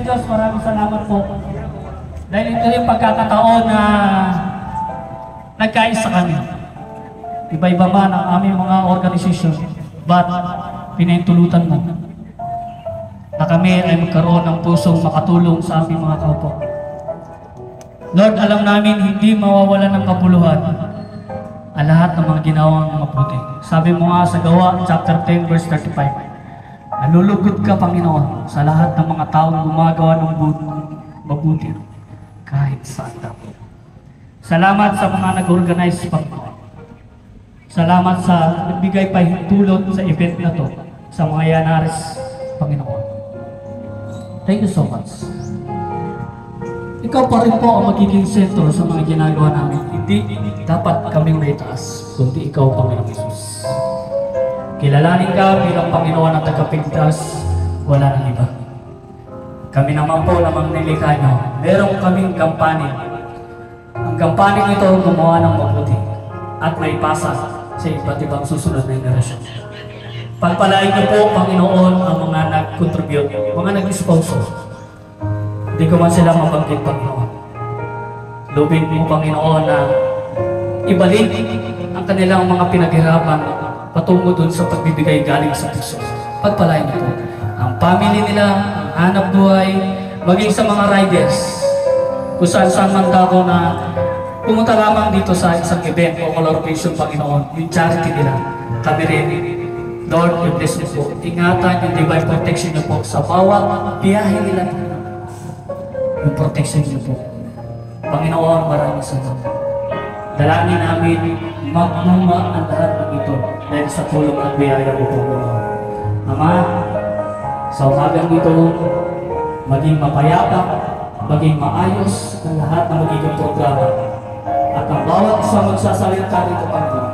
Diyos, maraming salamat po. Dahil ito yung pagkakataon na nagkaisa kami. Iba-iba man ang aming mga organisasyon, but pinahintulutan mo na kami ay magkaroon ng pusong makatulong sa aming mga kaupo. Lord, alam namin hindi mawawala ng kapuluhan ang lahat ng mga ginawang mabuti. Sabi mo nga sa Gawa, chapter 10, verse 35, nalulugod ka, Panginoon, sa lahat ng mga taong gumagawa ng mabuti kahit saan daw. Salamat sa mga nag-organize, Panginoon. Salamat sa nagbigay pahintulot sa event na to sa mga Yanaris, Panginoon. Thank you so much. Ikaw pa rin po ang magiging sentro sa mga ginagawa namin. Hindi dapat kaming may taas, kundi ikaw, Panginoon Jesus. Kilalanin ka bilang Panginoon at tagapigtas, wala nang iba. Kami naman po namang nilikha niyo, meron kaming gampanin. Ang gampanin ito gumawa ng mabuti at may pasa sa iba't ibang susunod na henerasyon. Pagpalain niyo po, Panginoon, ang mga nag-contribute, mga nag-sponsor. Hindi ko man sila mabanggit, Panginoon. Lubin mo, Panginoon, na ibalik ang kanilang mga pinaghirapan patungo dun sa pagbibigay galing sa puso. Pagpalain niyo po ang family nila, ang hanap buhay, maging sa mga riders. Kung saan man ako na pumunta lamang dito sa isang event o color vision, Panginoon, yung charity nila, kami rin. Lord, you bless niyo po. Ingatan yung divine protection niyo po sa bawat biyahe nila. Yung protection niyo po. Panginoon, maraming salamat. Dalangin namin, magmuma ang lahat ng ito dahil sa tulong at biyaya po, Panginoon. Ama, sa umagang ito, maging mapayapa, maging maayos ang lahat ng magiging programa. At ang bawat isang magsasalita dito, Panginoon,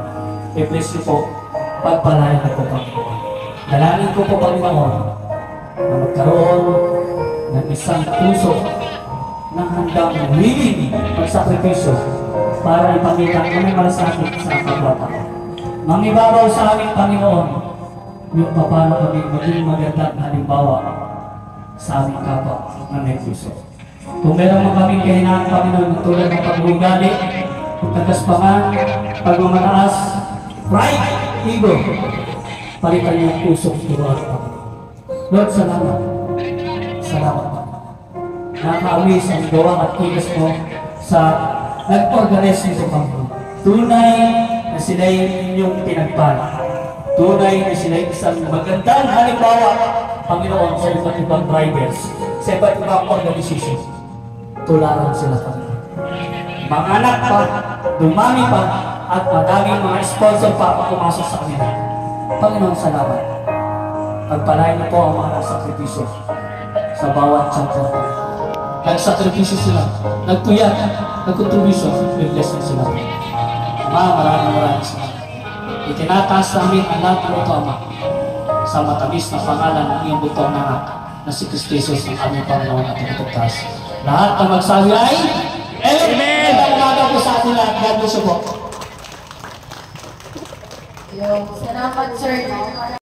i-bless niyo po, pagpalain niyo po, Panginoon. Dalangin ko po, Panginoon, na magkaroon ng isang puso na handang willing magsakripisyo para ipakita ang may malasakit sa kapwa-tao. Mangibabaw sa aming Panginoon yung paano kami maging magandang halimbawa sa aming kapwa na may puso. Kung meron mo kaming kahinaan, Panginoon, tulad ng pag-ugali, pagkagaspangan, pagmamataas, pride, ego, palitan niyo ang puso ng Lord. Lord, salamat. Salamat, Panginoon. Nakakaamis ang gawa at kilos mo sa nag-organize nito, Panginoon. Tunay na sila'y inyong pinagpala. Tunay na sila'y isang magandang halimbawa, Panginoon, sa iba't ibang drivers, sa iba't ibang organisasyon. Tularan sila, Panginoon. Mga anak pa, dumami pa, at madaming mga sponsor pa ang pumasok sa kanila. Panginoon, salamat. Pagpalain niyo po ang mga nagsakripisyo sa bawat chapter. Nagsakripisyo sila, nagtuyat, nagkontribusyon, i-bless niyo sila. Ama, maraming salamat. Itinataas namin ang lahat ng ito, Ama, sa matamis na pangalan ng iyong butong anak na si Kristo Jesus ang aming Panginoon at Pagkaktas. Lahat na magsabi ay Amen! Ang umaga po sa atin lahat. God bless you po. Salamat, sir.